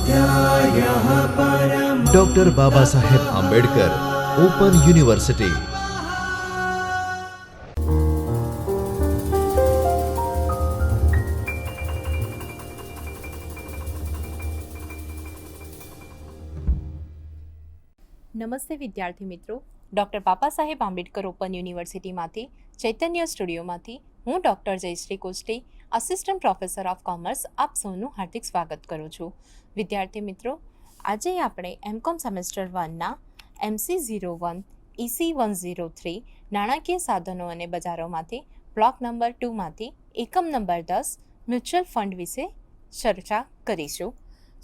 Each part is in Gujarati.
स्वाध्यायः परमः। Doctor Baba Saheb Ambedkar open university. નમસ્તે વિદ્યાર્થી મિત્રો, ડૉક્ટર બાબા સાહેબ આંબેડકર ઓપન યુનિવર્સિટીમાંથી ચૈતન્ય સ્ટુડિયોમાંથી હું doctor Jayshree Koshti, assistant professor of commerce, આપ સૌનું હાર્દિક સ્વાગત કરું છું. વિદ્યાર્થી મિત્રો, આજે આપણે એમકોમ સેમેસ્ટર 1ના MC01 EC103 નાણાકીય સાધનો અને બજારોમાંથી બ્લોક નંબર 2માંથી એકમ નંબર 10 મ્યુચ્યુઅલ ફંડ વિશે ચર્ચા કરીશું.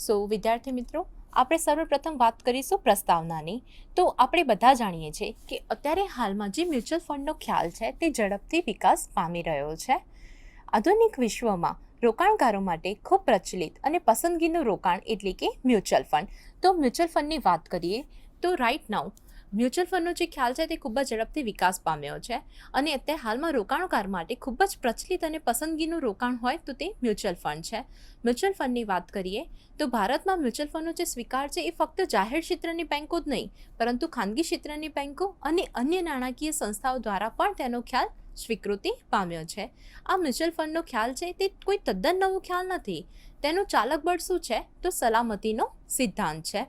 સો વિદ્યાર્થી મિત્રો, આપણે સર્વપ્રથમ વાત કરીશું પ્રસ્તાવનાની. તો આપણે બધા જાણીએ છીએ કે અત્યારે હાલમાં જે મ્યુચ્યુઅલ ફંડનો ખ્યાલ છે તે ઝડપથી વિકાસ પામી રહ્યો છે. આધુનિક વિશ્વમાં રોકાણકારો માટે ખૂબ પ્રચલિત અને પસંદગીનું રોકાણ એટલે કે મ્યુચ્યુઅલ ફંડ. તો મ્યુચ્યુઅલ ફંડની વાત કરીએ તો રાઇટ નાઉ મ્યુચ્યુઅલ ફંડનો જે ખ્યાલ છે તે ખૂબ જ ઝડપથી વિકાસ પામ્યો છે અને અત્યારે હાલમાં રોકાણકાર માટે ખૂબ જ પ્રચલિત અને પસંદગીનું રોકાણ હોય તો તે મ્યુચ્યુઅલ ફંડ છે. મ્યુચ્યુઅલ ફંડની વાત કરીએ તો ભારતમાં મ્યુચ્યુઅલ ફંડનો જે સ્વીકાર છે એ ફક્ત જાહેર ક્ષેત્રની બેન્કો જ નહીં પરંતુ ખાનગી ક્ષેત્રની બેન્કો અને અન્ય નાણાકીય સંસ્થાઓ દ્વારા પણ તેનો ખ્યાલ સ્વીકૃતિ પામ્યો છે. આ મ્યુચ્યુઅલ ફંડનો ખ્યાલ છે તે કોઈ તદ્દન નવો ખ્યાલ નથી. તેનું ચાલક બળ શું છે તો સલામતીનો સિદ્ધાંત છે.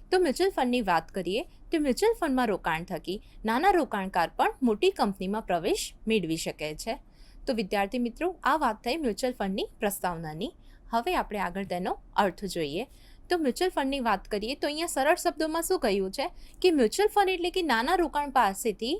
તો મ્યુચ્યુઅલ ફંડની વાત કરીએ તો મ્યુચ્યુઅલ ફંડમાં રોકાણ થકી નાના રોકાણકાર પણ મોટી કંપનીમાં પ્રવેશ મેળવી શકે છે. તો વિદ્યાર્થી મિત્રો, આ વાત થઈ મ્યુચ્યુઅલ ફંડની પ્રસ્તાવનાની. હવે આપણે આગળ તેનો અર્થ જોઈએ. તો મ્યુચ્યુઅલ ફંડની વાત કરીએ તો અહીંયા સરળ શબ્દોમાં શું કહ્યું છે કે મ્યુચ્યુઅલ ફંડ એટલે કે નાના રોકાણ પાસેથી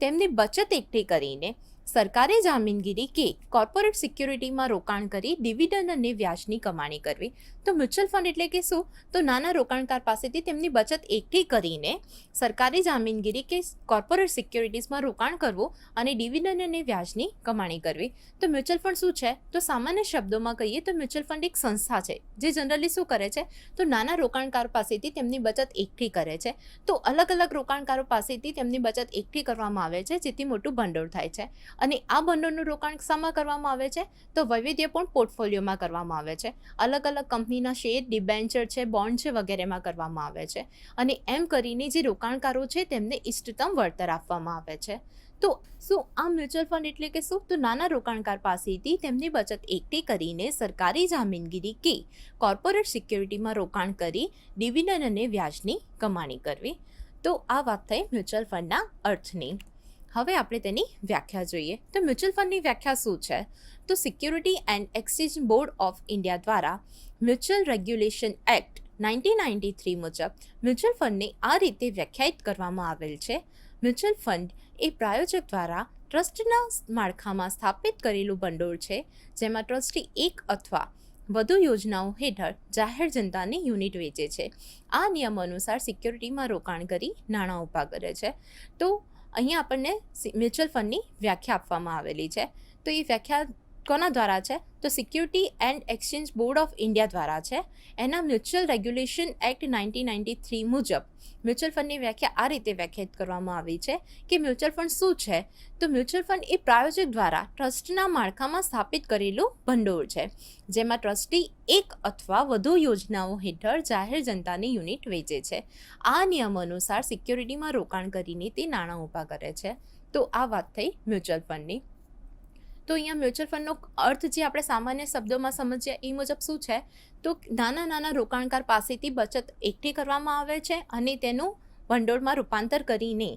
તેમની બચત એકઠી કરીને સરકારી જામીનગીરી કે કોર્પોરેટ સિક્યુરિટીમાં રોકાણ કરી ડિવિડન્ડ અને વ્યાજની કમાણી કરવી. તો મ્યુચ્યુઅલ ફંડ એટલે કે શું તો નાના રોકાણકાર પાસેથી તેમની બચત એકઠી કરીને સરકારી જામીનગીરી કે કોર્પોરેટ સિક્યુરિટીઝમાં રોકાણ કરવું અને ડિવિડન્ડ અને વ્યાજની કમાણી કરવી. તો મ્યુચ્યુઅલ ફંડ શું છે તો સામાન્ય શબ્દોમાં કહીએ તો મ્યુચ્યુઅલ ફંડ એક સંસ્થા છે જે જનરલી શું કરે છે તો નાના રોકાણકાર પાસેથી તેમની બચત એકઠી કરે છે. તો અલગ અલગ રોકાણકારો પાસેથી તેમની બચત એકઠી કરવામાં આવે છે જેથી મોટું ભંડોળ થાય છે અને આ ભંડોળનું રોકાણ શામાં કરવામાં આવે છે તો વૈવિધ્યપૂર્ણ પોર્ટફોલિયોમાં કરવામાં આવે છે. અલગ અલગ કંપનીના શેર, ડિબેન્ચર છે, બોન્ડ છે વગેરેમાં કરવામાં આવે છે અને એમ કરીને જે રોકાણકારો છે તેમને ઇષ્ટતમ વળતર આપવામાં આવે છે. તો શું આ મ્યુચ્યુઅલ ફંડ એટલે કે શું તો નાના રોકાણકાર પાસેથી તેમની બચત એકઠી કરીને સરકારી જામીનગીરી કે કોર્પોરેટ સિક્યુરિટીમાં રોકાણ કરી ડિવિડન્ડ અને વ્યાજની કમાણી કરવી. તો આ વાત થઈ મ્યુચ્યુઅલ ફંડના અર્થની. હવે આપણે તેની વ્યાખ્યા જોઈએ. તો મ્યુચ્યુઅલ ફંડની વ્યાખ્યા શું છે તો security and exchange board of India દ્વારા મ્યુચ્યુઅલ રેગ્યુલેશન એક્ટ 1993 મુજબ મ્યુચ્યુઅલ ફંડને આ રીતે વ્યાખ્યાયિત કરવામાં આવેલ છે. મ્યુચ્યુઅલ ફંડ એ પ્રાયોજક દ્વારા ટ્રસ્ટના માળખામાં સ્થાપિત કરેલું ભંડોળ છે જેમાં ટ્રસ્ટી એક અથવા વધુ યોજનાઓ હેઠળ જાહેર જનતાને યુનિટ વેચે છે. આ નિયમ અનુસાર સિક્યુરિટીમાં રોકાણ કરી નાણાં ઊભા કરે છે. તો અહીંયા આપણને મ્યુચ્યુઅલ ફંડની વ્યાખ્યા આપવામાં આવેલી છે. તો એ વ્યાખ્યા કોના દ્વારા છે તો security and exchange board of India દ્વારા છે. એના મ્યુચ્યુઅલ રેગ્યુલેશન એક્ટ 1993 મુજબ મ્યુચ્યુઅલ ફંડની વ્યાખ્યા આ રીતે વ્યાખ્યાયિત કરવામાં આવી છે કે મ્યુચ્યુઅલ ફંડ શું છે તો મ્યુચ્યુઅલ ફંડ એ પ્રાયોજક દ્વારા ટ્રસ્ટના માળખામાં સ્થાપિત કરેલું ભંડોળ છે જેમાં ટ્રસ્ટી એક અથવા વધુ યોજનાઓ હેઠળ જાહેર જનતાની યુનિટ વેચે છે. આ નિયમ અનુસાર સિક્યુરિટીમાં રોકાણ કરીને તે નાણાં ઊભા કરે છે. તો આ વાત થઈ મ્યુચ્યુઅલ ફંડની. તો અહીંયા મ્યુચ્યુઅલ ફંડનો અર્થ જે આપણે સામાન્ય શબ્દોમાં સમજીએ એ મુજબ શું છે તો નાના રોકાણકાર પાસેથી બચત એકઠી કરવામાં આવે છે અને તેનું ભંડોળમાં રૂપાંતર કરીને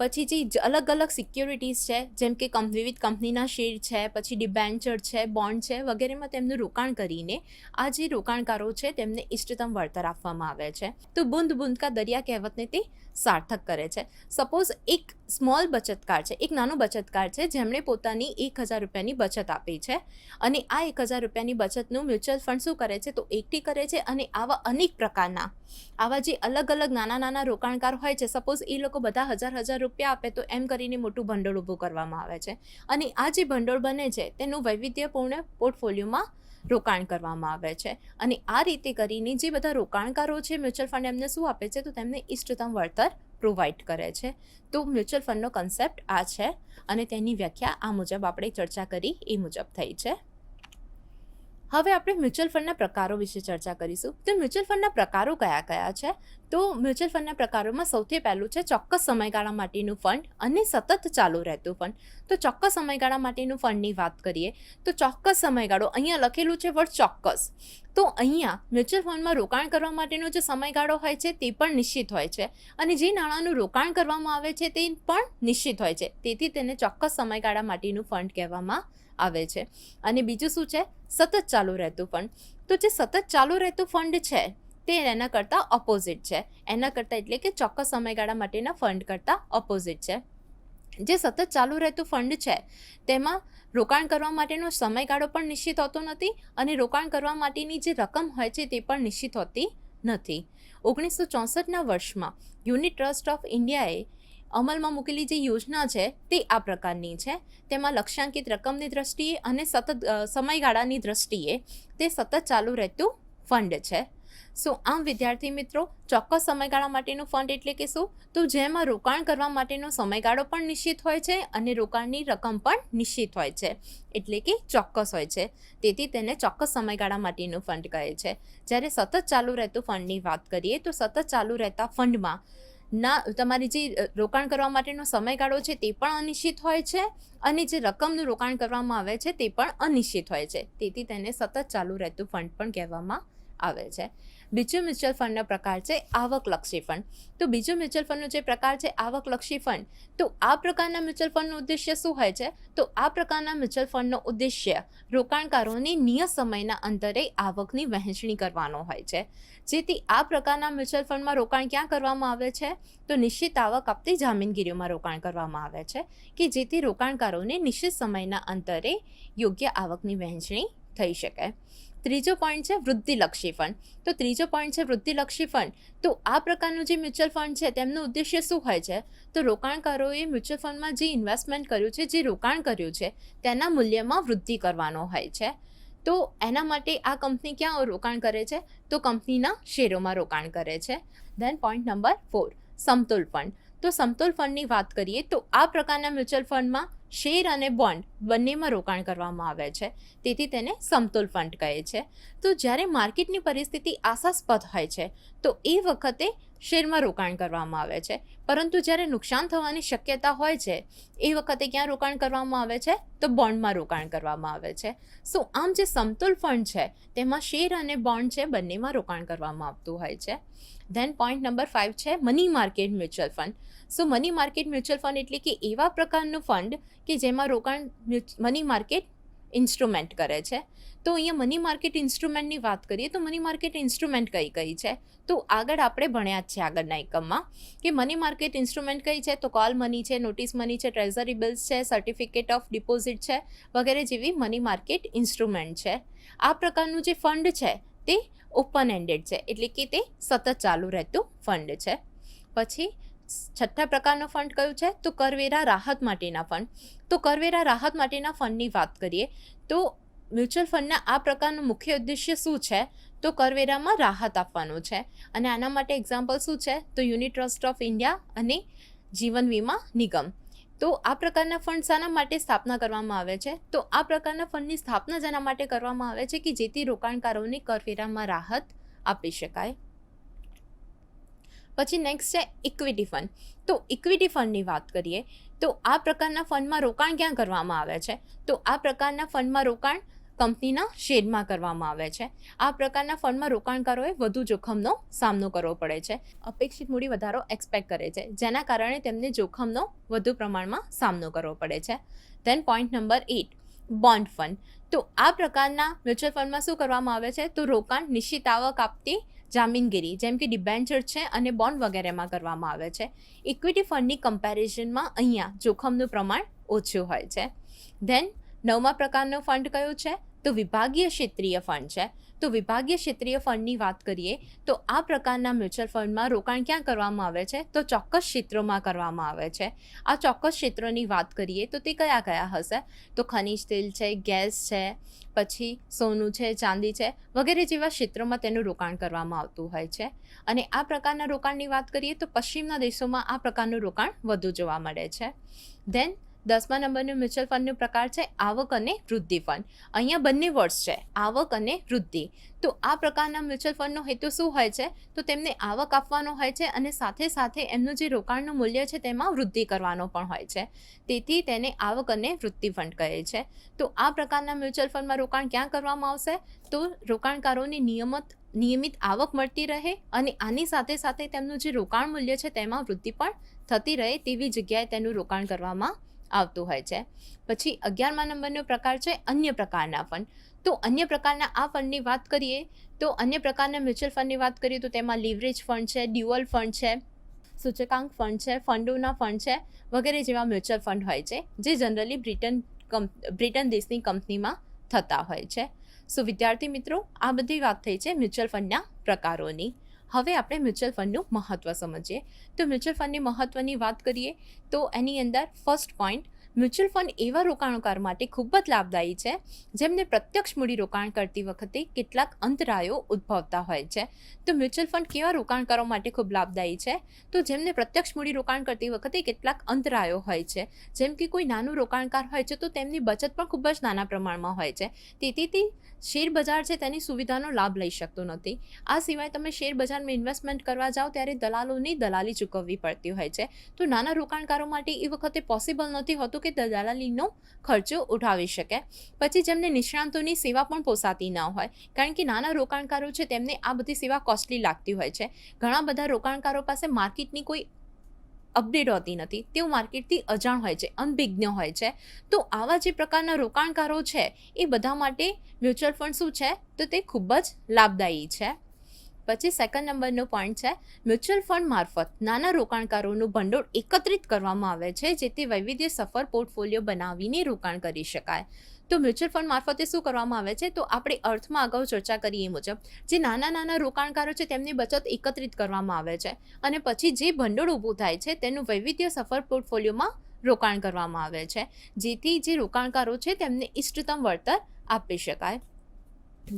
પછી જે અલગ અલગ સિક્યોરિટીઝ છે જેમ કે વિવિધ કંપનીના શેર છે, પછી ડિબેન્ચર છે, બોન્ડ છે વગેરેમાં તેમનું રોકાણ કરીને આ જે રોકાણકારો છે તેમને ઇષ્ટતમ વળતર આપવામાં આવે છે. તો બુંદ બુંદ કા દરિયા કહેવતને તે સાર્થક કરે છે. સપોઝ એક સ્મોલ બચતકાર છે, એક નાનો બચતકાર છે જેમણે પોતાની 1000 રૂપિયાની બચત આપી છે અને આ 1000 રૂપિયાની બચતનું મ્યુચ્યુઅલ ફંડ શું કરે છે તો એકઠી કરે છે અને આવા અનેક પ્રકારના આવા જે અલગ અલગ નાના રોકાણકાર હોય છે, સપોઝ એ લોકો બધા હજાર રૂપિયા આપે તો એમ કરીને મોટું ભંડોળ ઊભું કરવામાં આવે છે અને આ જે ભંડોળ બને છે તેનું વૈવિધ્યપૂર્ણ પોર્ટફોલિયોમાં રોકાણ કરવામાં આવે છે અને આ રીતે કરીને જે બધા રોકાણકારો છે મ્યુચ્યુઅલ ફંડ એમને શું આપે છે તો તેમને ઇષ્ટતમ વળતર પ્રોવાઈડ કરે છે. તો મ્યુચ્યુઅલ ફંડનો કન્સેપ્ટ આ છે અને તેની વ્યાખ્યા આ મુજબ આપણે ચર્ચા કરી એ મુજબ થઈ છે. હવે આપણે મ્યુચ્યુઅલ ફંડના પ્રકારો વિશે ચર્ચા કરીશું. તો મ્યુચ્યુઅલ ફંડના પ્રકારો કયા કયા છે? તો મ્યુચ્યુઅલ ફંડના પ્રકારોમાં સૌથી પહેલું છે ચોક્કસ સમયગાળા માટેનું ફંડ અને સતત ચાલુ રહેતું ફંડ. તો ચોક્કસ સમયગાળા માટેનું ફંડની વાત કરીએ તો ચોક્કસ સમયગાળો, અહીંયા લખેલું છે વર્ડ ચોક્કસ. તો અહીંયા મ્યુચ્યુઅલ ફંડમાં રોકાણ કરવા માટેનો જે સમયગાળો હોય છે તે પણ નિશ્ચિત હોય છે અને જે નાણાંનું રોકાણ કરવામાં આવે છે તે પણ નિશ્ચિત હોય છે. તેથી તેને ચોક્કસ સમયગાળા માટેનું ફંડ કહેવામાં આવે છે. અને બીજું શું છે? સતત ચાલુ રહેતું ફંડ. તો જે સતત ચાલુ રહેતું ફંડ છે તે એના કરતાં ઓપોઝિટ છે. એના કરતાં એટલે કે ચોક્કસ સમયગાળા માટેના ફંડ કરતાં ઓપોઝિટ છે. જે સતત ચાલુ રહેતું ફંડ છે તેમાં રોકાણ કરવા માટેનો સમયગાળો પણ નિશ્ચિત હોતો નથી અને રોકાણ કરવા માટેની જે રકમ હોય છે તે પણ નિશ્ચિત હોતી નથી. 1964ના વર્ષમાં યુનિટ ટ્રસ્ટ ઓફ ઇન્ડિયાએ અમલમાં મૂકેલી જે યોજના છે તે આ પ્રકારની છે. તેમાં લક્ષ્યાંકિત રકમની દ્રષ્ટિએ અને સતત સમયગાળાની દ્રષ્ટિએ તે સતત ચાલુ રહેતું ફંડ છે. સો આમ વિદ્યાર્થી મિત્રો, ચોક્કસ સમયગાળા માટેનું ફંડ એટલે કે શું? તો જેમાં રોકાણ કરવા માટેનો સમયગાળો પણ નિશ્ચિત હોય છે અને રોકાણની રકમ પણ નિશ્ચિત હોય છે, એટલે કે ચોક્કસ હોય છે. તેથી તેને ચોક્કસ સમયગાળા માટેનું ફંડ કહે છે. જ્યારે સતત ચાલુ રહેતું ફંડની વાત કરીએ તો સતત ચાલુ રહેતા ફંડમાં તમારી જે રોકાણ કરવા માટેનો સમયગાળો છે તે પણ અનિશ્ચિત હોય છે અને જે રકમનું રોકાણ કરવામાં આવે છે તે પણ અનિશ્ચિત હોય છે. તેથી તેને સતત ચાલુ રહેતું ફંડ પણ કહેવામાં આવે છે. બીજો મ્યુચ્યુઅલ ફંડનો પ્રકાર છે આવકલક્ષી ફંડ. તો બીજો મ્યુચ્યુઅલ ફંડનો જે પ્રકાર છે આવકલક્ષી ફંડ. તો આ પ્રકારના મ્યુચ્યુઅલ ફંડનો ઉદ્દેશ્ય શું હોય છે? તો આ પ્રકારના મ્યુચ્યુઅલ ફંડનો ઉદ્દેશ્ય રોકાણકારોની નિયત સમયના અંતરે આવકની વહેંચણી કરવાનો હોય છે. જેથી આ પ્રકારના મ્યુચ્યુઅલ ફંડમાં રોકાણ ક્યાં કરવામાં આવે છે? તો નિશ્ચિત આવક આપતી જામીનગીરીઓમાં રોકાણ કરવામાં આવે છે કે જેથી રોકાણકારોને નિશ્ચિત સમયના અંતરે યોગ્ય આવકની વહેંચણી થઈ શકે. ત્રીજો પોઈન્ટ છે વૃદ્ધિલક્ષી ફંડ. તો ત્રીજો પોઈન્ટ છે વૃદ્ધિલક્ષી ફંડ. તો આ પ્રકારનું જે મ્યુચ્યુઅલ ફંડ છે તેમનું ઉદ્દેશ્ય શું હોય છે? તો રોકાણકારોએ મ્યુચ્યુઅલ ફંડમાં જે ઇન્વેસ્ટમેન્ટ કર્યું છે, જે રોકાણ કર્યું છે તેના મૂલ્યમાં વૃદ્ધિ કરવાનો હોય છે. તો એના માટે આ કંપની ક્યાં રોકાણ કરે છે? તો કંપનીના શેરોમાં રોકાણ કરે છે. ધેન પોઈન્ટ નંબર 4, સમતોલ ફંડ. તો સમતોલ ફંડની વાત કરીએ તો આ પ્રકારના મ્યુચ્યુઅલ ફંડમાં શેર અને બોન્ડ બંનેમાં રોકાણ કરવામાં આવે છે. તેથી તેને સમતોલ ફંડ કહે છે. તો જ્યારે માર્કેટની પરિસ્થિતિ આશાસ્પદ હોય છે તો એ વખતે શેરમાં રોકાણ કરવામાં આવે છે, પરંતુ જ્યારે નુકસાન થવાની શક્યતા હોય છે એ વખતે ક્યાં રોકાણ કરવામાં આવે છે? તો બોન્ડમાં રોકાણ કરવામાં આવે છે. સો આમ જે સમતોલ ફંડ છે તેમાં શેર અને બોન્ડ છે બંનેમાં રોકાણ કરવામાં આવતું હોય છે. ધેન પોઈન્ટ નંબર 5 છે મની માર્કેટ મ્યુચ્યુઅલ ફંડ. સો મની માર્કેટ મ્યુચ્યુઅલ ફંડ એટલે કે એવા પ્રકારનું ફંડ કે જેમાં રોકાણ મની માર્કેટ ઇન્સ્ટ્રુમેન્ટ કરે છે. તો અહીંયા મની માર્કેટ ઇન્સ્ટ્રુમેન્ટની વાત કરીએ તો મની માર્કેટ ઇન્સ્ટ્રુમેન્ટ કઈ કઈ છે? તો આગળ આપણે ભણ્યા જ છે આગળના એકમમાં કે મની માર્કેટ ઇન્સ્ટ્રુમેન્ટ કઈ છે? તો કોલ મની છે, નોટિસ મની છે, ટ્રેઝરી બિલ્સ છે, સર્ટિફિકેટ ઓફ ડિપોઝિટ છે વગેરે જેવી મની માર્કેટ ઇન્સ્ટ્રુમેન્ટ છે. આ પ્રકારનું જે ફંડ છે તે ઓપન એન્ડેડ છે, એટલે કે તે સતત ચાલુ રહેતું ફંડ છે. પછી છઠ્ઠા પ્રકારનો ફંડ કયું છે? તો કરવેરા રાહત માટેના ફંડ. તો કરવેરા રાહત માટેના ફંડની વાત કરીએ તો મ્યુચ્યુઅલ ફંડના આ પ્રકારનું મુખ્ય ઉદ્દેશ્ય શું છે? તો કરવેરામાં રાહત આપવાનું છે. અને આના માટે એક્ઝામ્પલ શું છે? તો યુનિટ ટ્રસ્ટ ઓફ ઇન્ડિયા અને જીવન વીમા નિગમ. તો આ પ્રકારના ફંડ શાના માટે સ્થાપના કરવામાં આવે છે? તો આ પ્રકારના ફંડની સ્થાપના જેના માટે કરવામાં આવે છે કે જેથી રોકાણકારોને કરવેરામાં રાહત આપી શકાય. પછી નેક્સ્ટ છે ઇક્વિટી ફંડ. તો ઇક્વિટી ફંડની વાત કરીએ તો આ પ્રકારના ફંડમાં રોકાણ ક્યાં કરવામાં આવે છે? તો આ પ્રકારના ફંડમાં રોકાણ કંપનીના શેરમાં કરવામાં આવે છે. આ પ્રકારના ફંડમાં રોકાણકારોએ વધુ જોખમનો સામનો કરવો પડે છે. અપેક્ષિત મૂડી વધારો એક્સપેક્ટ કરે છે, જેના કારણે તેમને જોખમનો વધુ પ્રમાણમાં સામનો કરવો પડે છે. Then point number 8, bond fund. તો આ પ્રકારના મ્યુચ્યુઅલ ફંડમાં શું કરવામાં આવે છે? તો રોકાણ નિશ્ચિત આવક આપતી જામીનગીરી જેમ કે ડિબેન્ચર છે અને બોન્ડ વગેરેમાં કરવામાં આવે છે. ઇક્વિટી ફંડની કમ્પેરિઝનમાં અહીંયા જોખમનું પ્રમાણ ઓછું હોય છે. ધેન 9મા પ્રકારનો ફંડ કયો છે? તો વિભાગીય ક્ષેત્રીય ફંડ છે. તો વિભાગીય ક્ષેત્રીય ફંડની વાત કરીએ તો આ પ્રકારના મ્યુચ્યુઅલ ફંડમાં રોકાણ ક્યાં કરવામાં આવે છે? તો ચોક્કસ ક્ષેત્રોમાં કરવામાં આવે છે. આ ચોક્કસ ક્ષેત્રોની વાત કરીએ તો તે કયા કયા હશે? તો ખનિજ તેલ છે, ગેસ છે, પછી સોનું છે, ચાંદી છે વગેરે જેવા ક્ષેત્રોમાં તેનું રોકાણ કરવામાં આવતું હોય છે. અને આ પ્રકારના રોકાણની વાત કરીએ તો પશ્ચિમના દેશોમાં આ પ્રકારનું રોકાણ વધુ જોવા મળે છે. ધેન 10મા નંબરનું મ્યુચ્યુઅલ ફંડનો પ્રકાર છે આવક અને વૃદ્ધિ ફંડ. અહીંયા બંને વર્ડ્સ છે, આવક અને વૃદ્ધિ. તો આ પ્રકારના મ્યુચ્યુઅલ ફંડનો હેતુ શું હોય છે? તો તેમને આવક આપવાનો હોય છે અને સાથે સાથે એમનું જે રોકાણનું મૂલ્ય છે તેમાં વૃદ્ધિ કરવાનો પણ હોય છે. તેથી તેને આવક અને વૃદ્ધિ ફંડ કહે છે. તો આ પ્રકારના મ્યુચ્યુઅલ ફંડમાં રોકાણ ક્યાં કરવામાં આવશે? તો રોકાણકારોને નિયમિત આવક મળતી રહે અને આની સાથે સાથે તેમનું જે રોકાણ મૂલ્ય છે તેમાં વૃદ્ધિ પણ થતી રહે તેવી જગ્યાએ તેનું રોકાણ કરવામાં આવતું હોય છે. પછી 11મા નંબરનો પ્રકાર છે અન્ય પ્રકારના ફંડ. તો અન્ય પ્રકારના આ ફંડની વાત કરીએ તો અન્ય પ્રકારના મ્યુચ્યુઅલ ફંડની વાત કરીએ તો તેમાં લીવરેજ ફંડ છે, ડ્યુઅલ ફંડ છે, સૂચકાંક ફંડ છે, ફંડોના ફંડ છે વગેરે જેવા મ્યુચ્યુઅલ ફંડ હોય છે જે જનરલી બ્રિટન દેશની કંપનીમાં થતા હોય છે. સો વિદ્યાર્થી મિત્રો, આ બધી વાત થઈ છે મ્યુચ્યુઅલ ફંડના પ્રકારોની. હવે આપણે મ્યુચ્યુઅલ ફંડનું મહત્ત્વ સમજીએ. તો મ્યુચ્યુઅલ ફંડની મહત્ત્વની વાત કરીએ તો એની અંદર ફર્સ્ટ પોઈન્ટ, મ્યુચ્યુઅલ ફંડ એવા રોકાણકાર માટે ખૂબ જ લાભદાયી છે જેમને પ્રત્યક્ષ મૂડી રોકાણ કરતી વખતે કેટલાક અંતરાયો ઉદ્ભવતા હોય છે. તો મ્યુચ્યુઅલ ફંડ કેવા રોકાણકારો માટે ખૂબ લાભદાયી છે? તો જેમને પ્રત્યક્ષ મૂડી રોકાણ કરતી વખતે કેટલાક અંતરાયો હોય છે. જેમ કે કોઈ નાનું રોકાણકાર હોય છે તો તેમની બચત પણ ખૂબ જ નાના પ્રમાણમાં હોય છે. તેથી તે શેર બજાર છે તેની સુવિધાનો લાભ લઈ શકતો નથી. આ સિવાય તમે શેર બજારમાં ઇન્વેસ્ટમેન્ટ કરવા જાઓ ત્યારે દલાલોની દલાલી ચૂકવવી પડતી હોય છે. તો નાના રોકાણકારો માટે એ વખતે પોસિબલ નથી હોતું કે દલાલીનો ખર્ચો ઉઠાવી શકે. પછી જેમને નિષ્ણાંતોની સેવા પણ પોસાતી ન હોય, કારણ કે નાના રોકાણકારો છે તેમને આ બધી સેવા કોસ્ટલી લાગતી હોય છે. ઘણા બધા રોકાણકારો પાસે માર્કેટની કોઈ અપડેટ હોતી નથી, તેઓ માર્કેટથી અજાણ હોય છે, અનભિજ્ઞ હોય છે. તો આવા જે પ્રકારના રોકાણકારો છે એ બધા માટે મ્યુચ્યુઅલ ફંડ શું છે? તો તે ખૂબ જ લાભદાયી છે. પછી સેકન્ડ નંબરનો પોઈન્ટ છે મ્યુચ્યુઅલ ફંડ મારફત નાના રોકાણકારોનું ભંડોળ એકત્રિત કરવામાં આવે છે જેથી વૈવિધ્ય સફળ પોર્ટફોલિયો બનાવીને રોકાણ કરી શકાય. તો મ્યુચ્યુઅલ ફંડ મારફતે શું કરવામાં આવે છે? તો આપણે અર્થમાં અગાઉ ચર્ચા કરી એ મુજબ જે નાના રોકાણકારો છે તેમની બચત એકત્રિત કરવામાં આવે છે અને પછી જે ભંડોળ ઊભું થાય છે તેનું વૈવિધ્ય સફળ પોર્ટફોલિયોમાં રોકાણ કરવામાં આવે છે જેથી જે રોકાણકારો છે તેમને ઇષ્ટતમ વળતર આપી શકાય.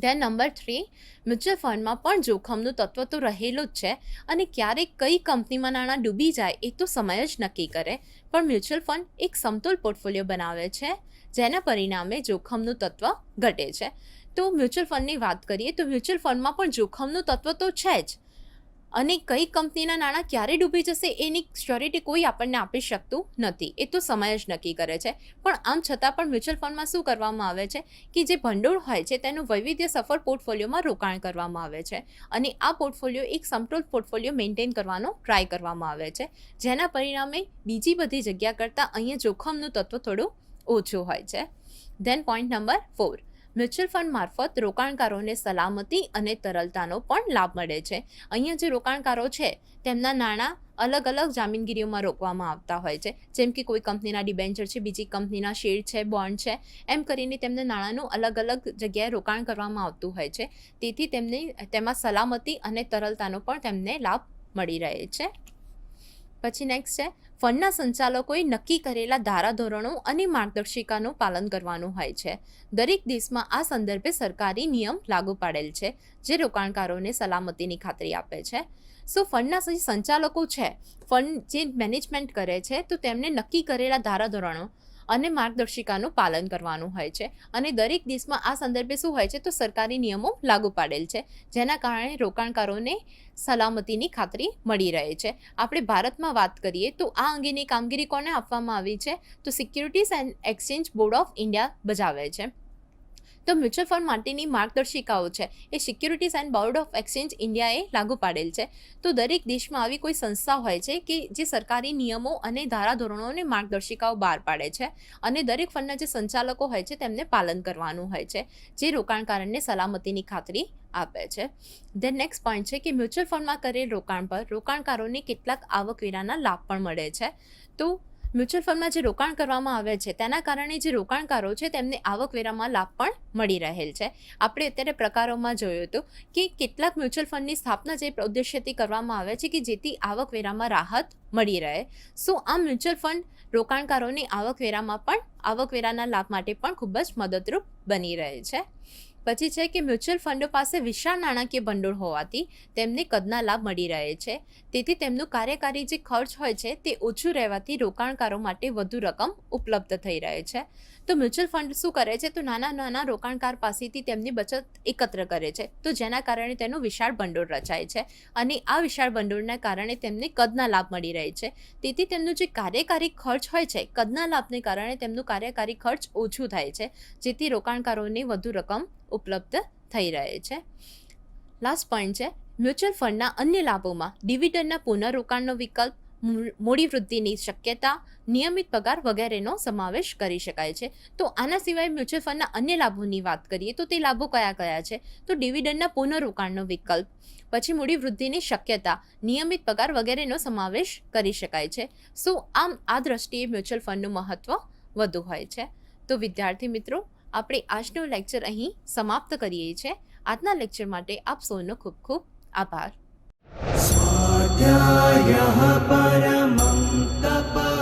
ધેન નંબર 3, મ્યુચ્યુઅલ ફંડમાં પણ જોખમનું તત્વ તો રહેલું જ છે અને ક્યારેક કઈ કંપનીમાં નાણાં ડૂબી જાય એ તો સમય જ નક્કી કરે, પણ મ્યુચ્યુઅલ ફંડ એક સમતોલ પોર્ટફોલિયો બનાવે છે જેના પરિણામે જોખમનું તત્વ ઘટે છે. તો મ્યુચ્યુઅલ ફંડની વાત કરીએ તો મ્યુચ્યુઅલ ફંડમાં પણ જોખમનું તત્વ તો છે જ અને કઈ કંપનીના નાણાં ક્યારે ડૂબી જશે એની શ્યોરિટી કોઈ આપણને આપી શકતું નથી, એ તો સમય જ નક્કી કરે છે. પણ આમ છતાં પણ મ્યુચ્યુઅલ ફંડમાં શું કરવામાં આવે છે કે જે ભંડોળ હોય છે તેનું વૈવિધ્ય સફળ પોર્ટફોલિયોમાં રોકાણ કરવામાં આવે છે અને આ પોર્ટફોલિયો એક સમતોલ પોર્ટફોલિયો મેન્ટેન કરવાનો ટ્રાય કરવામાં આવે છે જેના પરિણામે બીજી બધી જગ્યા કરતાં અહીંયા જોખમનું તત્વ થોડું ઓછું હોય છે. Then point number 4, mutual fund મારફત રોકાણકારોને સલામતી અને તરલતાનો પણ લાભ મળે છે. અહીંયા જે રોકાણકારો છે તેમના નાણાં અલગ અલગ જામીનગીરીઓમાં રોકવામાં આવતા હોય છે, જેમ કે કોઈ કંપનીના ડિબેન્ચર છે, બીજી કંપનીના શેર છે, બોન્ડ છે, એમ કરીને તેમને નાણાંનું અલગ અલગ જગ્યાએ રોકાણ કરવામાં આવતું હોય છે. તેથી તેમાં સલામતી અને તરલતાનો પણ તેમને લાભ મળી રહે છે. પછી નેક્સ્ટ છે ફંડના સંચાલકોએ નક્કી કરેલા ધારાધોરણો અને માર્ગદર્શિકાનું પાલન કરવાનું હોય છે. દરેક દેશમાં આ સંદર્ભે સરકારી નિયમ લાગુ પાડેલ છે જે રોકાણકારોને સલામતીની ખાતરી આપે છે. સો ફંડના સંચાલકો છે, ફંડ જે મેનેજમેન્ટ કરે છે, તો તેમને નક્કી કરેલા ધારાધોરણો અને માર્ગદર્શિકાનું પાલન કરવાનું હોય છે અને દરેક દેશમાં આ સંદર્ભે શું હોય છે? તો સરકારી નિયમો લાગુ પાડેલ છે જેના કારણે રોકાણકારોને સલામતીની ખાતરી મળી રહે છે. આપણે ભારતમાં વાત કરીએ તો આ અંગેની કામગીરી કોને આપવામાં આવી છે? તો securities and exchange board of India બજાવે છે. તો મ્યુચ્યુઅલ ફંડ માટેની માર્ગદર્શિકાઓ છે એ securities and board of exchange ઇન્ડિયાએ લાગુ પાડેલ છે. તો દરેક દેશમાં આવી કોઈ સંસ્થા હોય છે કે જે સરકારી નિયમો અને ધારાધોરણો અને માર્ગદર્શિકાઓ બહાર પાડે છે અને દરેક ફંડના જે સંચાલકો હોય છે તેમને પાલન કરવાનું હોય છે જે રોકાણકારોને સલામતીની ખાતરી આપે છે. ધેન નેક્સ્ટ પોઈન્ટ છે કે મ્યુચ્યુઅલ ફંડમાં કરેલ રોકાણ પર રોકાણકારોને કેટલાક આવકવેરાના લાભ પણ મળે છે. તો મ્યુચ્યુઅલ ફંડમાં જે રોકાણ કરવામાં આવે છે તેના કારણે જે રોકાણકારો છે તેમને આવકવેરામાં લાભ પણ મળી રહેલ છે. આપણે અત્યારે પ્રકારોમાં જોયું હતું કે કેટલાક મ્યુચ્યુઅલ ફંડની સ્થાપના જે ઉદ્દેશ્યથી કરવામાં આવે છે કે જેથી આવકવેરામાં રાહત મળી રહે. સો આ મ્યુચ્યુઅલ ફંડ રોકાણકારોની આવકવેરાના લાભ માટે પણ ખૂબ જ મદદરૂપ બની રહે છે. પછી છે કે મ્યુચ્યુઅલ ફંડો પાસે વિશાળ નાણાકીય ભંડોળ હોવાથી તેમને કદના લાભ મળી રહે છે, તેથી તેમનું કાર્યકારી જે ખર્ચ હોય છે તે ઓછું રહેવાથી રોકાણકારો માટે વધુ રકમ ઉપલબ્ધ થઈ રહે છે. તો મ્યુચ્યુઅલ ફંડ શું કરે છે, તો નાના નાના રોકાણકાર પાસેથી તેમની બચત એકત્ર કરે છે, તો જેના કારણે તેનું વિશાળ ભંડોળ રચાય છે અને આ વિશાળ ભંડોળના કારણે તેમને કદના લાભ મળી રહે છે. તેથી તેમનું જે કાર્યકારી ખર્ચ હોય છે, કદના લાભને કારણે તેમનું કાર્યકારી ખર્ચ ઓછું થાય છે, જેથી રોકાણકારોને વધુ રકમ ઉપલબ્ધ થઈ રહે છે. લાસ્ટ પોઈન્ટ છે મ્યુચ્યુઅલ ફંડના અન્ય લાભોમાં ડિવિડન્ડના પુનઃરોકાણનો વિકલ્પ, મૂડી વૃદ્ધિની શક્યતા, નિયમિત પગાર વગેરેનો સમાવેશ કરી શકાય છે. તો આના સિવાય મ્યુચ્યુઅલ ફંડના અન્ય લાભોની વાત કરીએ તો તે લાભો કયા કયા છે, તો ડિવિડન્ડના પુનઃરોકાણનો વિકલ્પ, પછી મૂડી વૃદ્ધિની શક્યતા, નિયમિત પગાર વગેરેનો સમાવેશ કરી શકાય છે. સો આમ આ દ્રષ્ટિએ મ્યુચ્યુઅલ ફંડનું મહત્ત્વ વધુ હોય છે. તો વિદ્યાર્થી મિત્રો, આપણે આજનો લેક્ચર અહીં સમાપ્ત કરીએ છીએ. આજના લેક્ચર માટે આપ સૌનો ખૂબ ખૂબ આભાર. स्वाध्यायः परमं तप